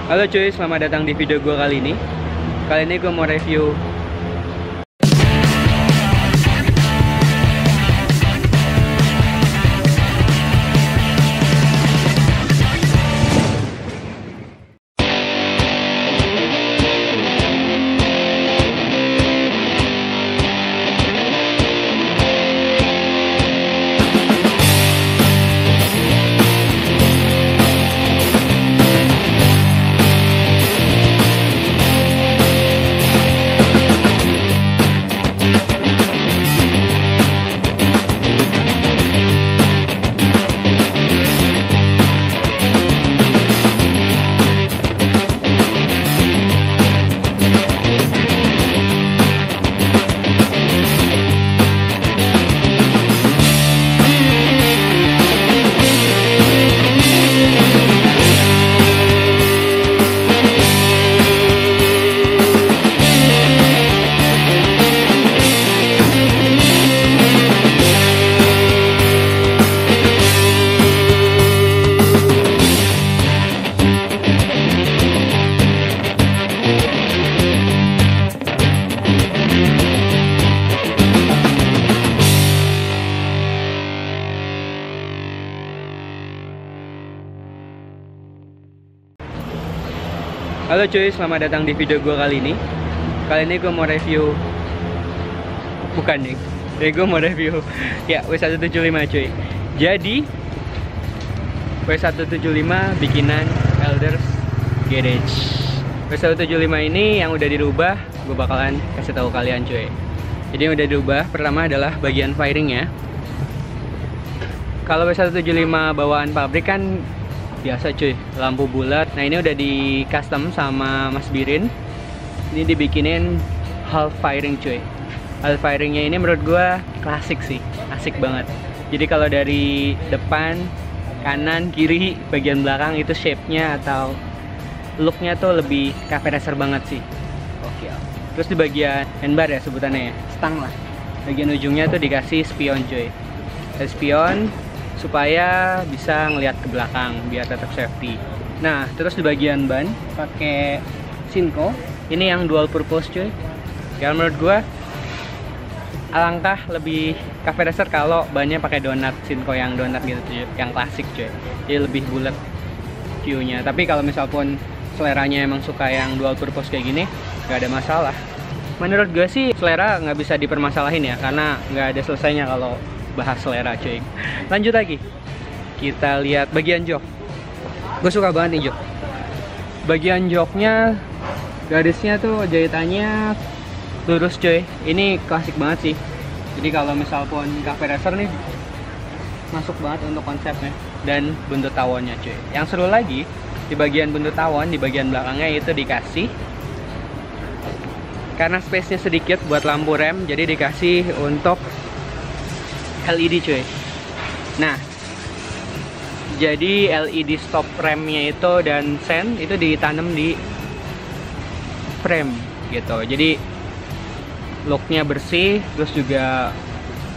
Halo cuy, selamat datang di video gue kali ini. Kali ini gue mau review Halo cuy, selamat datang di video gue kali ini. Kali ini gue mau review gue mau review ya W175 cuy. Jadi W175 bikinan Elders Garage. W175 ini yang udah dirubah, gue bakalan kasih tahu kalian cuy. Jadi yang udah dirubah pertama adalah bagian firingnya. Kalau W175 bawaan pabrik kan biasa cuy, lampu bulat. Nah ini udah di custom sama Mas Birin. Ini dibikinin half firing cuy. Half firingnya ini menurut gua klasik sih, asik banget. Jadi kalau dari depan, kanan, kiri, bagian belakang itu shape-nya atau look-nya tuh lebih cafe racer banget sih. Oke. Terus di bagian handbar ya sebutannya ya, stang lah. Bagian ujungnya tuh dikasih spion cuy. Spion supaya bisa ngelihat ke belakang biar tetap safety. Nah, terus di bagian ban pakai Sinco. Ini yang dual purpose cuy. Ya menurut gua alangkah lebih cafe racer kalau bannya pakai donat Sinco yang donat gitu cuy, yang klasik cuy. Jadi lebih bulat view-nya. Tapi kalau misal pun seleranya emang suka yang dual purpose kayak gini, nggak ada masalah. Menurut gue sih selera nggak bisa dipermasalahin ya, karena nggak ada selesainya kalau bahas selera cuy. Lanjut lagi, kita lihat bagian jok. Gue suka banget nih jok. Bagian joknya, garisnya tuh jahitannya lurus cuy. Ini klasik banget sih. Jadi kalau misal pun cafe racer nih, masuk banget untuk konsepnya. Dan buntut tawonnya cuy. Yang seru lagi, di bagian buntut tawon, di bagian belakangnya itu dikasih, karena space-nya sedikit buat lampu rem, jadi dikasih untuk LED cuy. Nah, jadi LED stop remnya itu dan sen itu ditanam di frame gitu. Jadi looknya bersih, terus juga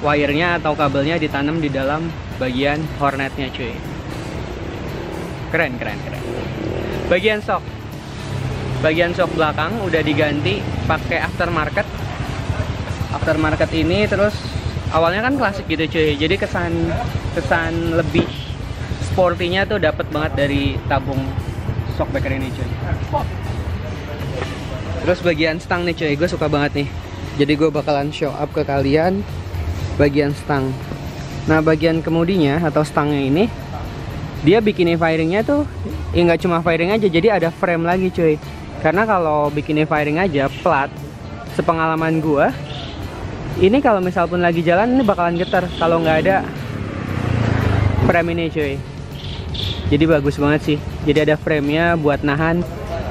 wire-nya atau kabelnya ditanam di dalam bagian hornetnya cuy. Keren. Bagian shock belakang udah diganti pakai aftermarket. Aftermarket ini terus awalnya kan klasik gitu cuy, jadi kesan lebih sportinya tuh dapat banget dari tabung shockbreaker ini cuy. Terus bagian stang nih cuy, gue suka banget nih. Jadi gue bakalan show up ke kalian bagian stang. Nah bagian kemudinya atau stangnya ini, dia bikin firingnya tuh ya nggak cuma firing aja, jadi ada frame lagi cuy. Karena kalau bikin firing aja plat, sepengalaman gue, ini kalau misal pun lagi jalan ini bakalan getar kalau nggak ada frame ini cuy. Jadi bagus banget sih. Jadi ada framenya buat nahan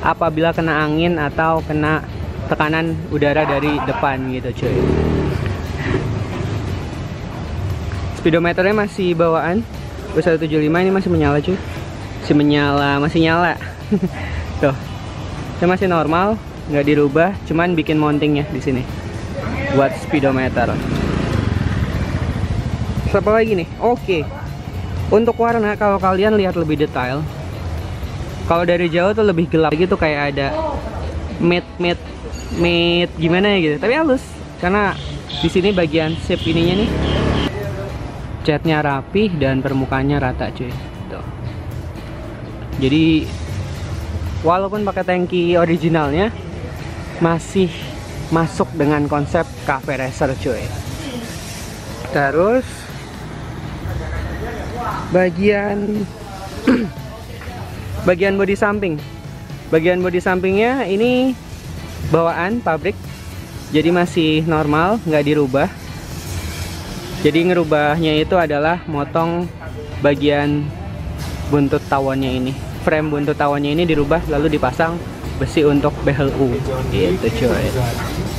apabila kena angin atau kena tekanan udara dari depan gitu cuy. Speedometernya masih bawaan W175, ini masih menyala cuy. Masih nyala. Tuh. Ini masih normal, nggak dirubah, cuman bikin mountingnya di sini buat speedometer. Terus apa lagi nih? Oke. Untuk warna, kalau kalian lihat lebih detail, Kalau dari jauh tuh lebih gelap gitu, kayak ada matte gimana ya gitu. Tapi halus karena di sini bagian shape ininya nih, catnya rapih dan permukaannya rata cuy. Tuh. Jadi walaupun pakai tangki originalnya, masih masuk dengan konsep cafe racer cuy. Terus bagian bagian bodi samping. Bagian bodi sampingnya ini bawaan pabrik, jadi masih normal, nggak dirubah. Jadi ngerubahnya itu adalah motong bagian buntut tawonnya ini. Frame buntut tawonnya ini dirubah lalu dipasang besi untuk BLU gitu cuy.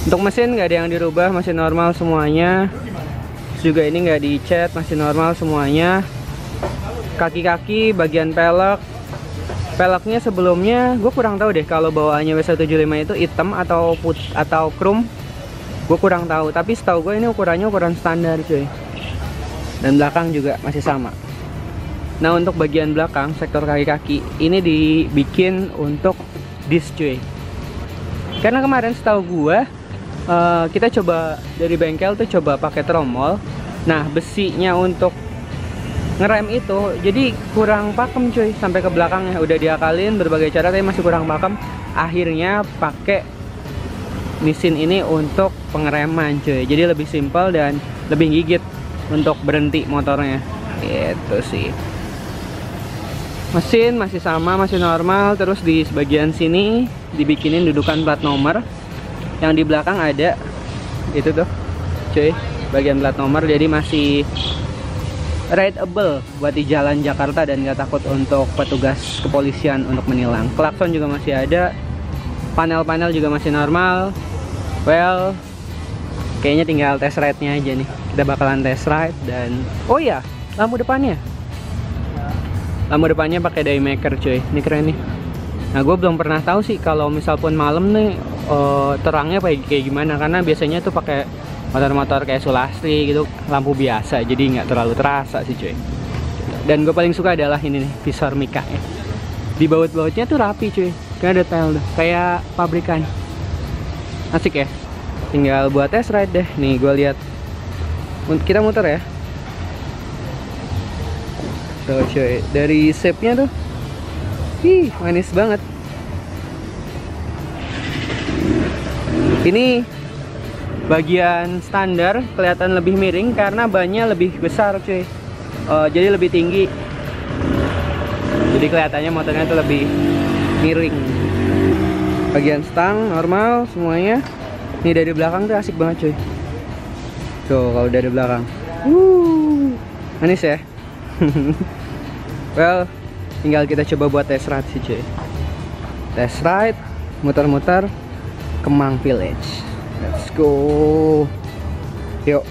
Untuk mesin nggak ada yang dirubah, masih normal semuanya. Juga ini nggak dicat, masih normal semuanya. Kaki-kaki, bagian peleknya sebelumnya gue kurang tahu deh kalau bawaannya W175 itu hitam atau chrome, gue kurang tahu. Tapi setahu gue ini ukurannya ukuran standar cuy. Dan belakang juga masih sama. Nah untuk bagian belakang sektor kaki-kaki ini dibikin untuk disc cuy. Karena kemarin setahu gue kita coba dari bengkel tuh coba pakai tromol. Nah besinya untuk ngerem itu jadi kurang pakem cuy, sampai ke belakangnya udah diakalin berbagai cara tapi masih kurang pakem. Akhirnya pakai mesin ini untuk pengereman cuy, jadi lebih simpel dan lebih gigit untuk berhenti motornya gitu sih. Mesin masih sama, masih normal. Terus di bagian sini dibikinin dudukan plat nomor. Yang di belakang ada itu tuh cuy, bagian plat nomor, jadi masih rideable buat di jalan Jakarta dan nggak takut untuk petugas kepolisian untuk menilang. Klakson juga masih ada, panel-panel juga masih normal. Well, kayaknya tinggal test ride-nya aja nih. Kita bakalan test ride. Dan oh ya, lampu depannya pakai daymaker cuy, ini keren nih. Nah gue belum pernah tahu sih kalau misal pun malam nih terangnya kayak gimana, karena biasanya tuh pakai motor-motor kayak Sulastri gitu, lampu biasa, jadi nggak terlalu terasa sih cuy. Dan gue paling suka adalah ini nih, visor Mika ya. Di baut-bautnya tuh rapi cuy, kayak detail tuh, kayak pabrikan. Asik ya. Tinggal buat test ride deh. Nih gue lihat, kita muter ya. Tuh cuy, dari shape-nya tuh, ih manis banget. Ini bagian standar kelihatan lebih miring karena bannya lebih besar cuy. Jadi lebih tinggi, jadi kelihatannya motornya tuh lebih miring. Bagian stang normal semuanya. Ini dari belakang tuh asik banget cuy. Tuh kalau dari belakang manis ya. Well, tinggal kita coba buat test ride sih cuy. Test ride, muter-muter Kemang Village. Let's go. Yuk.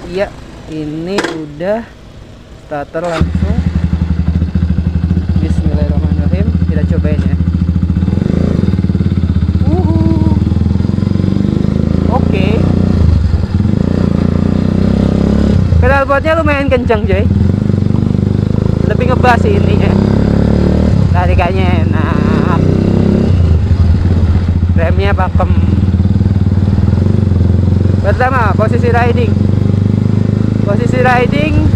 Iya, ini udah starter langsung. Bismillahirrahmanirrahim, kita cobain ya. Oke. Kita knalpotnya lumayan kenceng cuy, lebih ngebas sih intinya. Tarikannya enak, remnya pakem. Pertama, posisi riding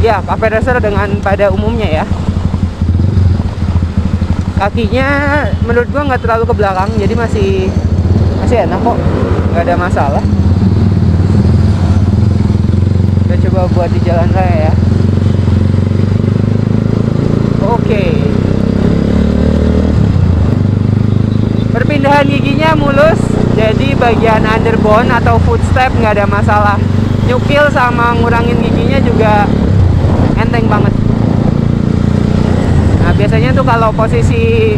ya cafe racer dengan pada umumnya ya. Kakinya menurut gua nggak terlalu ke belakang, jadi masih enak kok, nggak ada masalah. Kita coba buat di jalan raya ya. Oke. Perpindahan giginya mulus, jadi bagian underbone atau footstep nggak ada masalah. Nyukil sama ngurangin giginya juga enteng banget. Nah biasanya tuh kalau posisi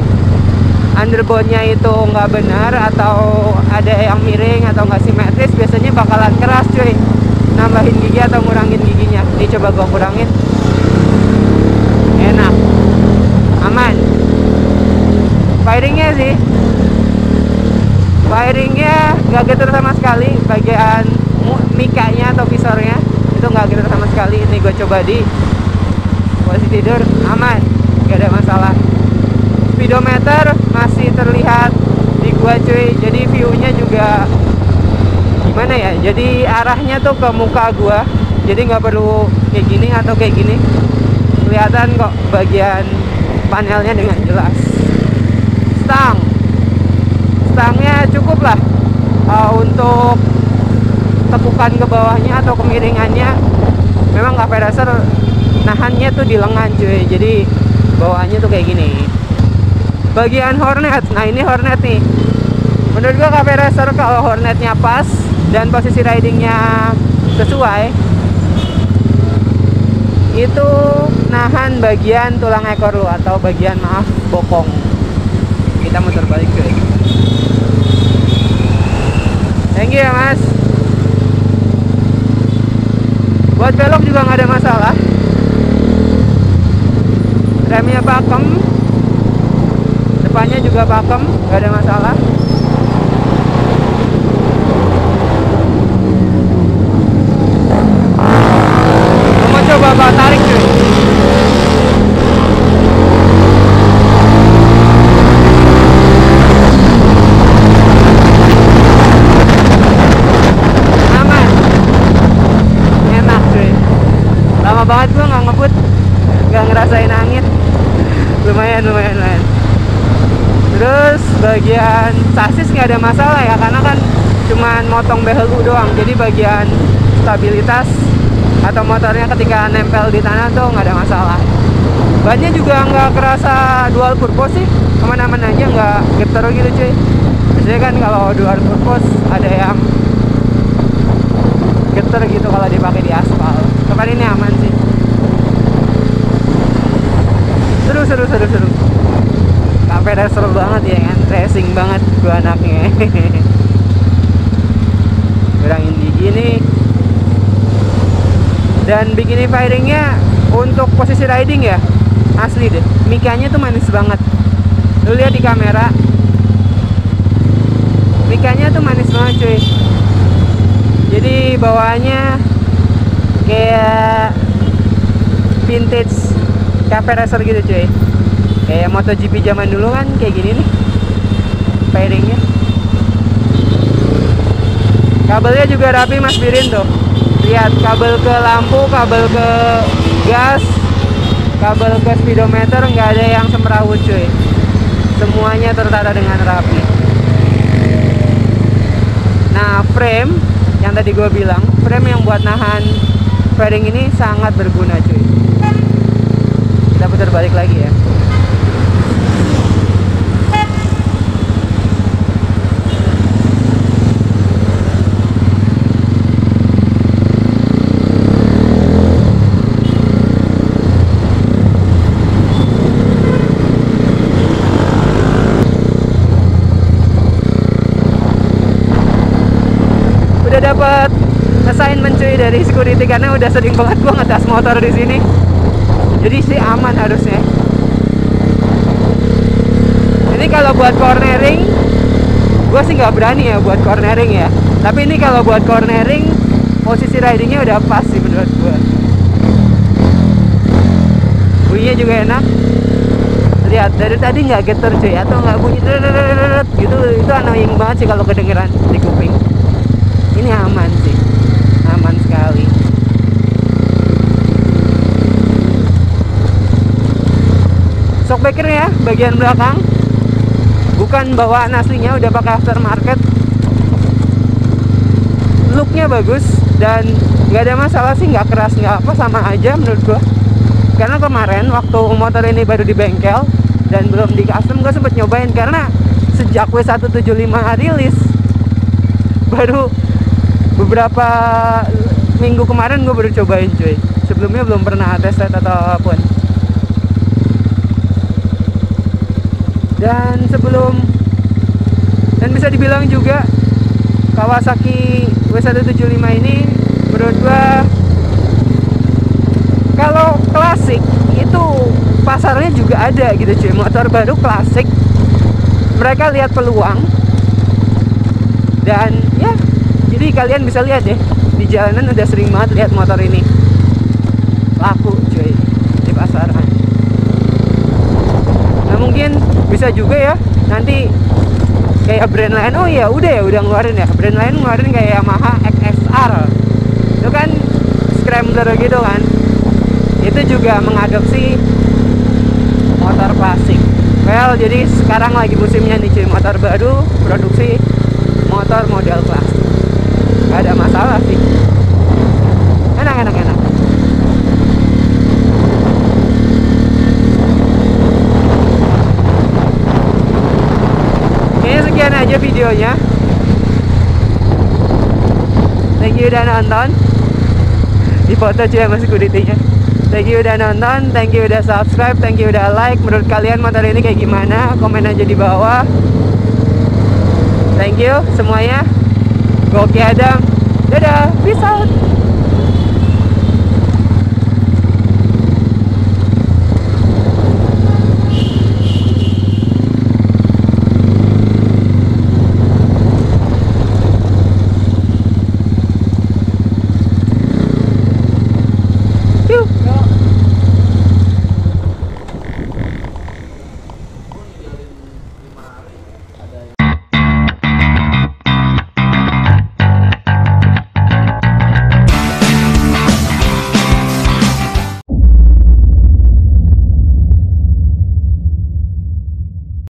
underbone-nya itu nggak benar atau ada yang miring atau nggak simetris, biasanya bakalan keras cuy, nambahin gigi atau ngurangin giginya. Ini coba gua kurangin. Enak, aman. Firingnya sih, nggak getar sama sekali. Bagian mikanya atau visornya itu nggak getar sama sekali. Ini gue coba di posisi tidur, aman, nggak ada masalah. Speedometer masih terlihat di gua cuy, jadi view-nya juga gimana ya, jadi arahnya tuh ke muka gua, jadi nggak perlu kayak gini atau kayak gini, kelihatan kok bagian panelnya dengan jelas. Stangnya cukup lah untuk tekukan ke bawahnya atau kemiringannya. Memang cafe racer nahannya tuh di lengan cuy, jadi bawaannya tuh kayak gini. Bagian hornet, nah ini hornet nih. Menurut gua cafe racer kalau hornetnya pas dan posisi ridingnya sesuai, itu nahan bagian tulang ekor lu atau bagian bokong. Kita muter balik cuy. Thank you ya mas. Buat belok juga nggak ada masalah. Remnya pakem, depannya juga pakem, nggak ada masalah. Mau coba tarik cuy. Aman, enak cuy. Lama banget gua nggak ngebut, nggak ngerasain angin. Lumayan. Terus bagian sasis nggak ada masalah ya, karena kan cuman motong behelu doang, jadi bagian stabilitas atau motornya ketika nempel di tanah tuh nggak ada masalah. Bannya juga nggak kerasa dual purpose sih, aman-aman aja, nggak getar gitu cuy. Biasanya kan kalau dual purpose ada yang getar gitu kalau dipakai di aspal. Tapi ini aman sih. Seru. Cafe racer banget ya kan, racing banget gua anaknya. Kurangin gigi nih. Dan bikini firingnya untuk posisi riding ya, asli deh, mikanya tuh manis banget. Lu lihat di kamera, mikanya tuh manis banget cuy. Jadi bawaannya kayak vintage cafe racer gitu cuy, kayak MotoGP zaman dulu kan kayak gini nih fairingnya. Kabelnya juga rapi mas Birin tuh. Lihat kabel ke lampu, kabel ke gas, kabel ke speedometer, nggak ada yang semrawut cuy. Semuanya tertata dengan rapi. Nah frame yang tadi gue bilang, frame yang buat nahan fairing ini sangat berguna cuy. Kita putar balik lagi ya. Udah dapat assignment cuy dari security, karena udah sering banget gua ngetas motor di sini. Jadi sih aman harusnya. Ini kalau buat cornering, gue sih nggak berani ya buat cornering ya. Tapi ini kalau buat cornering posisi ridingnya udah pas sih menurut gua. Bunyinya juga enak. Lihat dari tadi nggak getar cuy, atau nggak bunyi gitu, itu annoying banget sih kalau kedengeran di kuping. Ini aman sih, aman sekali. Shockbreaker ya bagian belakang, bukan bawaan aslinya, udah pakai aftermarket. Looknya bagus dan nggak ada masalah sih, nggak keras nggak apa, sama aja menurut gua. Karena kemarin waktu motor ini baru di bengkel dan belum di custom, gue sempet nyobain. Karena sejak W175 rilis, baru beberapa minggu kemarin gue baru cobain cuy. Sebelumnya belum pernah tes set atau apapun. Dan bisa dibilang juga Kawasaki W175 ini menurut gue, kalau klasik itu pasarnya juga ada gitu cuy. Motor baru klasik, mereka lihat peluang. Dan ya, jadi kalian bisa lihat deh, di jalanan udah sering banget lihat motor ini laku cuy di pasaran. Nah mungkin bisa juga ya nanti kayak brand lain, oh ya udah ngeluarin ya, brand lain ngeluarin kayak Yamaha XSR, itu kan scrambler gitu kan, itu juga mengadopsi motor klasik. Well, jadi sekarang lagi musimnya nih cuy, motor baru produksi motor model klasik. Gak ada masalah sih, enak. Ini sekian aja videonya. Thank you udah nonton. Di foto cuy masih kuditinya. Thank you udah nonton, thank you udah subscribe, thank you udah like. Menurut kalian motor ini kayak gimana? Komen aja di bawah. Thank you semuanya. Gue Oki Adam. Dadah, peace out.